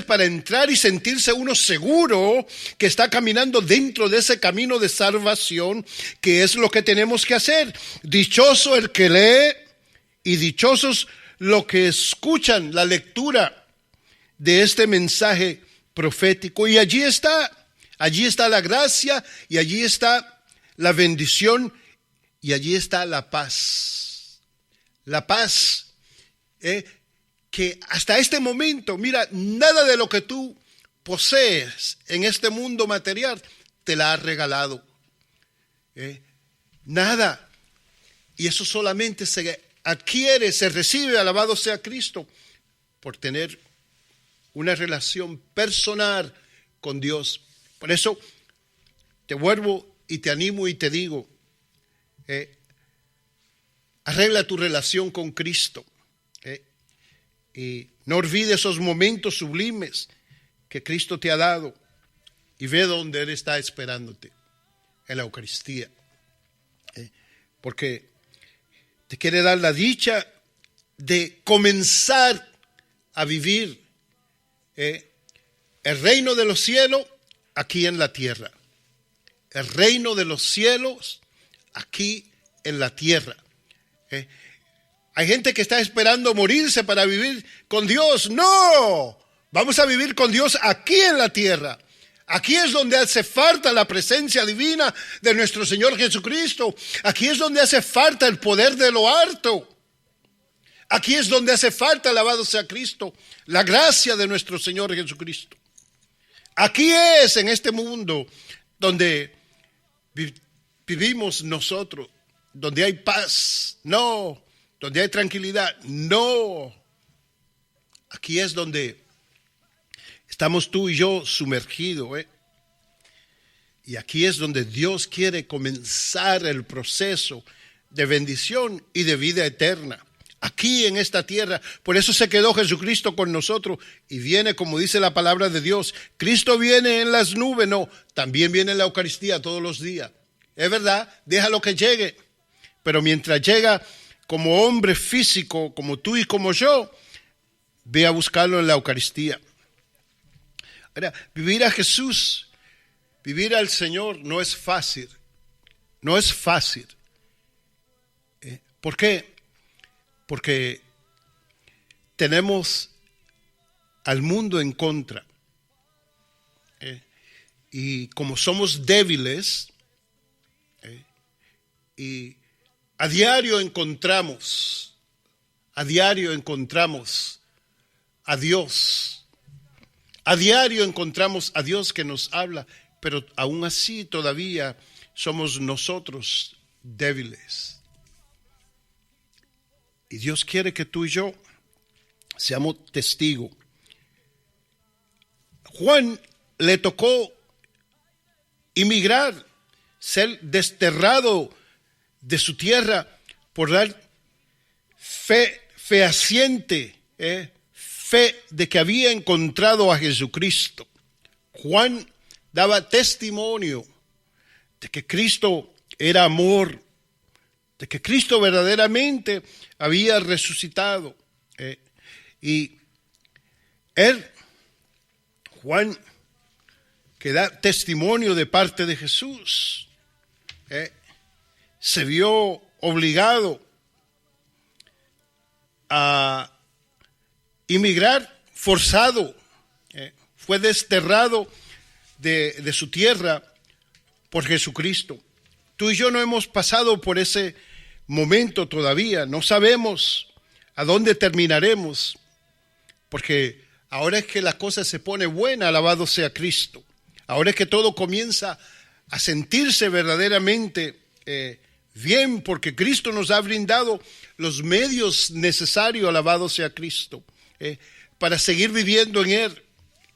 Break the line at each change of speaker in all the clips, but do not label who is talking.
para entrar y sentirse uno seguro que está caminando dentro de ese camino de salvación, que es lo que tenemos que hacer. Dichoso el que lee y dichosos los que escuchan la lectura de este mensaje profético. Y allí está la gracia, y allí está la bendición, y allí está la paz. La paz, que hasta este momento, mira, nada de lo que tú posees en este mundo material te la ha regalado. Nada. Y eso solamente se adquiere, se recibe, alabado sea Cristo, por tener una relación personal con Dios. Por eso te vuelvo y te animo y te digo, arregla tu relación con Cristo. Y no olvides esos momentos sublimes que Cristo te ha dado, y ve donde Él está esperándote, en la Eucaristía. Porque te quiere dar la dicha de comenzar a vivir el reino de los cielos aquí en la tierra. El reino de los cielos aquí en la tierra. Hay gente que está esperando morirse para vivir con Dios. No, vamos a vivir con Dios aquí en la tierra. Aquí es donde hace falta la presencia divina de nuestro Señor Jesucristo. Aquí es donde hace falta el poder de lo alto. Aquí es donde hace falta, alabado sea Cristo, la gracia de nuestro Señor Jesucristo. Aquí es, en este mundo, donde vivimos nosotros, donde hay paz. No, donde hay tranquilidad. No, aquí es donde estamos tú y yo sumergidos. Y aquí es donde Dios quiere comenzar el proceso de bendición y de vida eterna. Aquí en esta tierra. Por eso se quedó Jesucristo con nosotros y viene, como dice la palabra de Dios. Cristo viene en las nubes, no, también viene en la Eucaristía todos los días. Es verdad, déjalo que llegue. Pero mientras llega como hombre físico, como tú y como yo, ve a buscarlo en la Eucaristía. Ahora, vivir a Jesús, vivir al Señor no es fácil. No es fácil. ¿Por qué? Porque tenemos al mundo en contra. Y como somos débiles, y a diario encontramos a Dios. A diario encontramos a Dios que nos habla, pero aún así todavía somos nosotros débiles. Y Dios quiere que tú y yo seamos testigos. Juan le tocó emigrar, ser desterrado de su tierra por dar fe fehaciente, fe de que había encontrado a Jesucristo. Juan daba testimonio de que Cristo era amor, de que Cristo verdaderamente había resucitado. Y él, Juan, que da testimonio de parte de Jesús, se vio obligado a emigrar forzado, fue desterrado de su tierra por Jesucristo. Tú y yo no hemos pasado por ese momento todavía, no sabemos a dónde terminaremos, porque ahora es que la cosa se pone buena, alabado sea Cristo. Ahora es que todo comienza a sentirse verdaderamente bien, porque Cristo nos ha brindado los medios necesarios, alabado sea Cristo, para seguir viviendo en Él,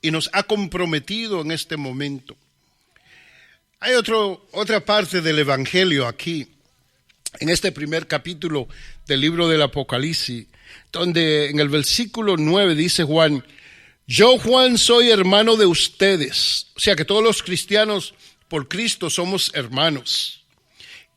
y nos ha comprometido en este momento. Hay otra parte del Evangelio aquí, en este primer capítulo del libro del Apocalipsis, donde en el versículo 9 dice Juan: yo, Juan, soy hermano de ustedes. O sea que todos los cristianos por Cristo somos hermanos.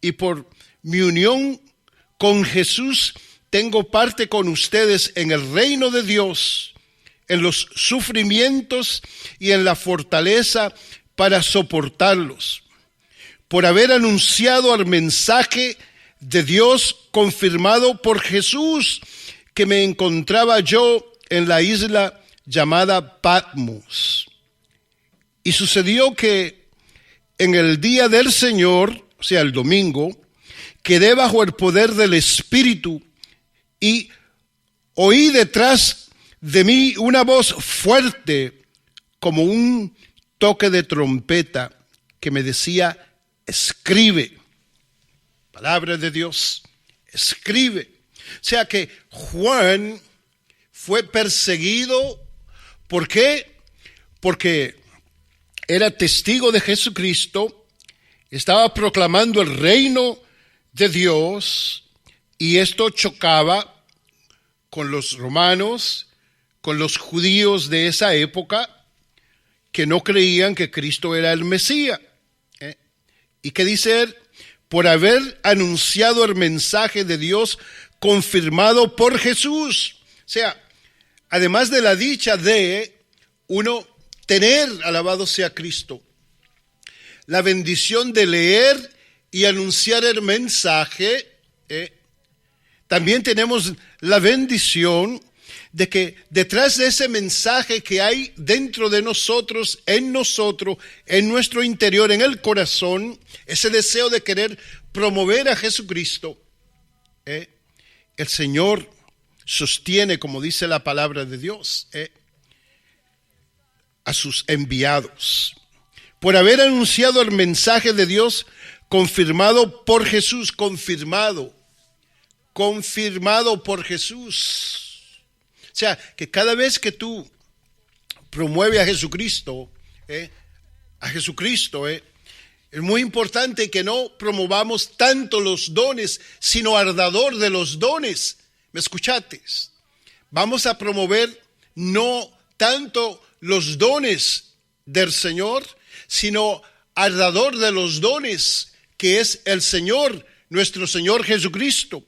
Y por mi unión con Jesús tengo parte con ustedes en el reino de Dios, en los sufrimientos y en la fortaleza para soportarlos, por haber anunciado el mensaje de Dios confirmado por Jesús, que me encontraba yo en la isla llamada Patmos. Y sucedió que en el día del Señor, o sea, el domingo, quedé bajo el poder del Espíritu y oí detrás de mí una voz fuerte como un toque de trompeta que me decía: escribe. Palabra de Dios, escribe. O sea que Juan fue perseguido. ¿Por qué? Porque era testigo de Jesucristo, estaba proclamando el reino de Dios, y esto chocaba con los romanos, con los judíos de esa época, que no creían que Cristo era el Mesías. ¿Y qué dice él? Por haber anunciado el mensaje de Dios confirmado por Jesús. O sea, además de la dicha de uno tener, alabado sea Cristo, la bendición de leer y anunciar el mensaje, también tenemos la bendición de que detrás de ese mensaje que hay dentro de nosotros, en nuestro interior, en el corazón, ese deseo de querer promover a Jesucristo, el Señor sostiene, como dice la palabra de Dios, a sus enviados. Por haber anunciado el mensaje de Dios confirmado por Jesús, confirmado por Jesús. O sea, que cada vez que tú promueves a Jesucristo, es muy importante que no promovamos tanto los dones, sino al dador de los dones. ¿Me escuchaste? Vamos a promover no tanto los dones del Señor, sino al dador de los dones, que es el Señor, nuestro Señor Jesucristo.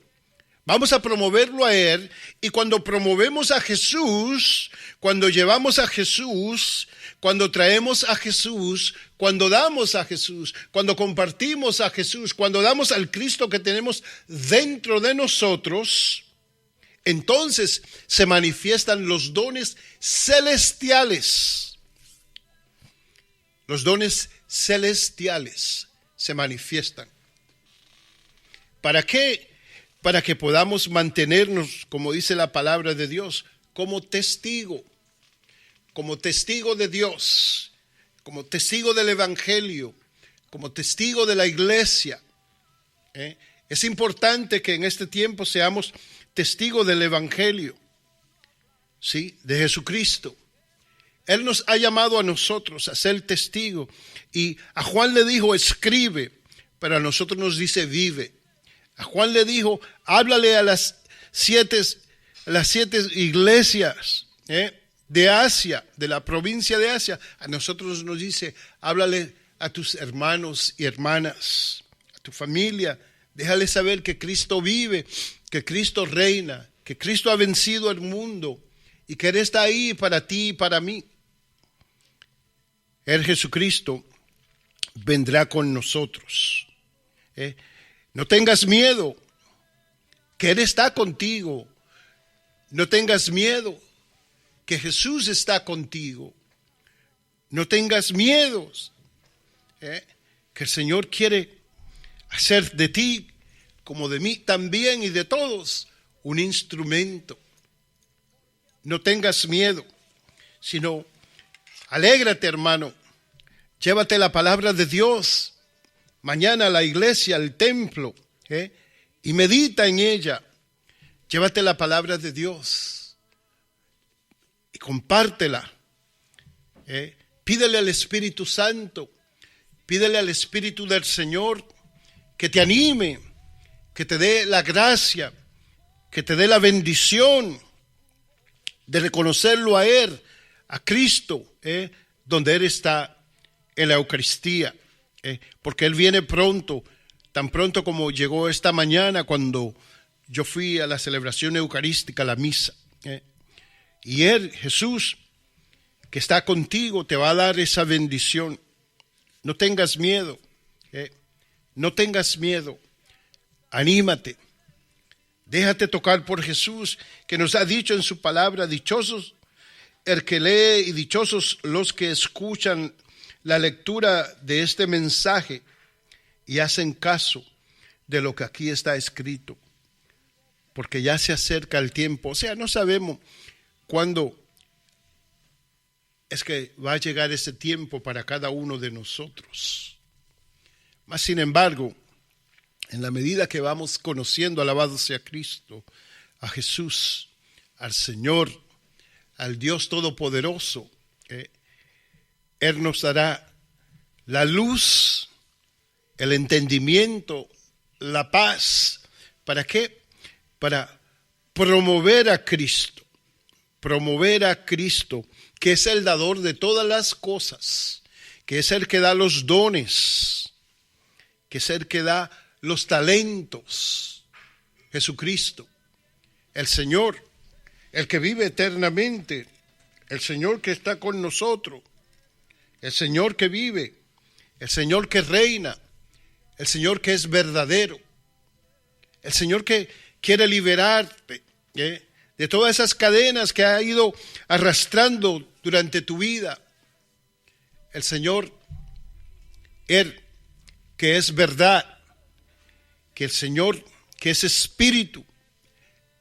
Vamos a promoverlo a Él, y cuando promovemos a Jesús, cuando llevamos a Jesús, cuando traemos a Jesús, cuando damos a Jesús, cuando compartimos a Jesús, cuando damos al Cristo que tenemos dentro de nosotros, entonces se manifiestan los dones celestiales. Los dones celestiales se manifiestan. ¿Para qué? Para que podamos mantenernos, como dice la palabra de Dios, como testigo de Dios, como testigo del Evangelio, como testigo de la iglesia. Es importante que en este tiempo seamos testigos del Evangelio, ¿sí? De Jesucristo. Él nos ha llamado a nosotros a ser testigo, y a Juan le dijo: escribe, pero a nosotros nos dice: vive. A Juan le dijo: háblale a las siete iglesias de Asia, de la provincia de Asia. A nosotros nos dice: háblale a tus hermanos y hermanas, a tu familia. Déjale saber que Cristo vive, que Cristo reina, que Cristo ha vencido al mundo y que Él está ahí para ti y para mí. El Jesucristo vendrá con nosotros. No tengas miedo, que Él está contigo. No tengas miedo, que Jesús está contigo. No tengas miedos, que el Señor quiere hacer de ti, como de mí también y de todos, un instrumento. No tengas miedo, sino alégrate, hermano. Llévate la palabra de Dios mañana a la iglesia, al templo, y medita en ella. Llévate la palabra de Dios y compártela. Pídele al Espíritu Santo, pídele al Espíritu del Señor que te anime, que te dé la gracia, que te dé la bendición de reconocerlo a Él, a Cristo, donde Él está en la Eucaristía, porque Él viene pronto, tan pronto como llegó esta mañana cuando yo fui a la celebración eucarística, a la misa. Y Él, Jesús, que está contigo, te va a dar esa bendición. No tengas miedo, no tengas miedo. Anímate. Déjate tocar por Jesús, que nos ha dicho en su palabra, dichosos el que lee y dichosos los que escuchan la lectura de este mensaje y hacen caso de lo que aquí está escrito. Porque ya se acerca el tiempo. O sea, no sabemos cuándo es que va a llegar ese tiempo para cada uno de nosotros. Mas, sin embargo, en la medida que vamos conociendo, alabado sea Cristo, a Jesús, al Señor, al Dios Todopoderoso, Él nos dará la luz, el entendimiento, la paz. ¿Para qué? Para promover a Cristo, que es el dador de todas las cosas, que es el que da los dones, que es el que da los talentos. Jesucristo, el Señor, el que vive eternamente, el Señor que está con nosotros, el Señor que vive, el Señor que reina, el Señor que es verdadero, el Señor que quiere liberarte de todas esas cadenas que ha ido arrastrando durante tu vida. El Señor, Él que es verdad, que el Señor que es espíritu,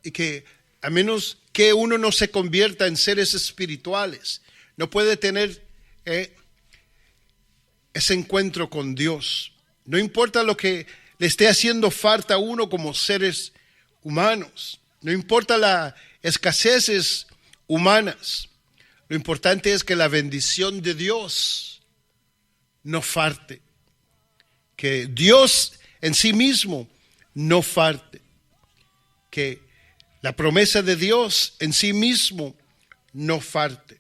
y que a menos que uno no se convierta en seres espirituales, no puede tener ese encuentro con Dios. No importa lo que le esté haciendo falta a uno como seres humanos, no importa las escaseces humanas, lo importante es que la bendición de Dios no falte, que Dios en sí mismo no falte, que la promesa de Dios en sí mismo no falte.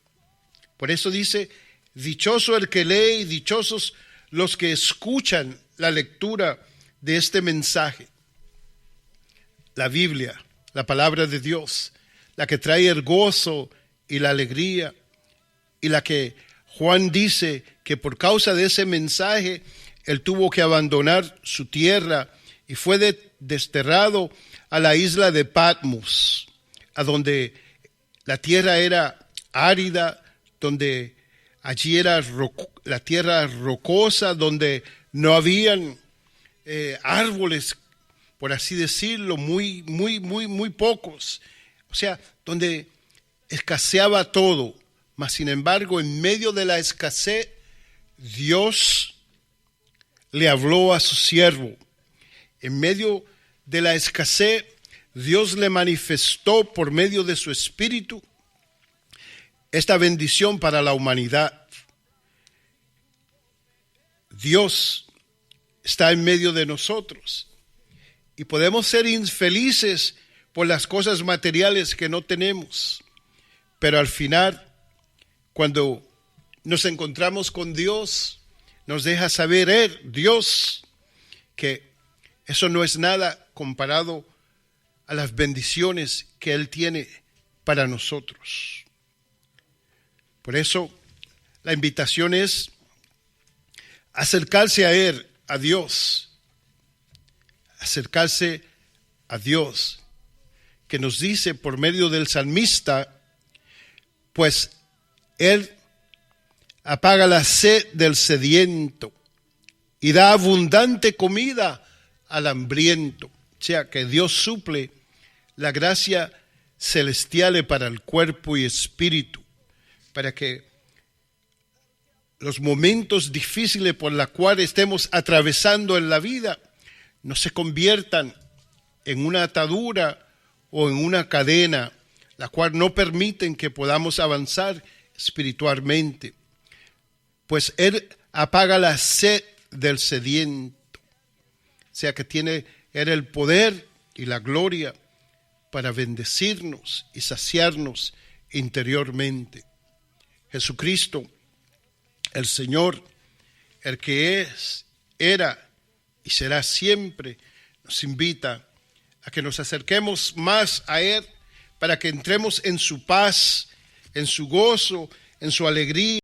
Por eso dice, dichoso el que lee y dichosos los que escuchan la lectura de este mensaje. La Biblia, la palabra de Dios, la que trae el gozo y la alegría, y la que Juan dice que por causa de ese mensaje él tuvo que abandonar su tierra y fue desterrado a la isla de Patmos, a donde la tierra era árida, donde allí era la tierra rocosa, donde no habían árboles, por así decirlo, muy pocos. O sea, donde escaseaba todo. Mas, sin embargo, en medio de la escasez, Dios le habló a su siervo. En medio de la escasez, Dios le manifestó por medio de su Espíritu esta bendición para la humanidad. Dios está en medio de nosotros y podemos ser infelices por las cosas materiales que no tenemos, pero al final, cuando nos encontramos con Dios, nos deja saber Dios, que eso no es nada comparado a las bendiciones que Él tiene para nosotros. Por eso, la invitación es acercarse a Él, a Dios, acercarse a Dios, que nos dice por medio del salmista, pues Él apaga la sed del sediento y da abundante comida al hambriento. O sea, que Dios suple la gracia celestial para el cuerpo y espíritu, para que los momentos difíciles por los cuales estemos atravesando en la vida no se conviertan en una atadura o en una cadena, la cual no permiten que podamos avanzar espiritualmente. Pues Él apaga la sed del sediento. O sea que tiene Él el poder y la gloria para bendecirnos y saciarnos interiormente. Jesucristo, el Señor, el que es, era y será siempre, nos invita a que nos acerquemos más a Él para que entremos en su paz, en su gozo, en su alegría.